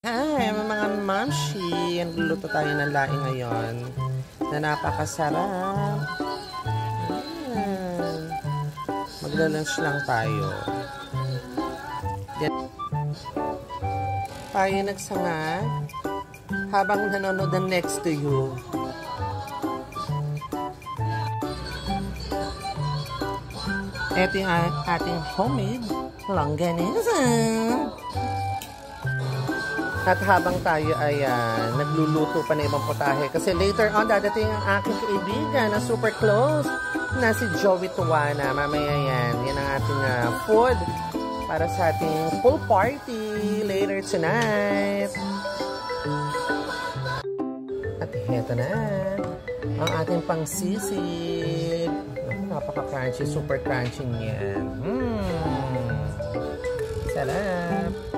Hi, mga mamshi! Nagluluto tayo ng laing ngayon na napakasarap. Ayan. Magla-lunch lang tayo. Tayo nagsanga habang nanonood ng Next to You. Ito yung ating homemade longganisa. At habang tayo ay nagluluto pa na ibang putahe. Kasi later on, dadating ang aking kaibigan na super close na si Joey Tuwana. Mamaya yan. Yan ang ating food para sa ating pool party later tonight. At heto na ang ating pangsisig. Napaka-crunchy, super crunchy niyan. Sarap!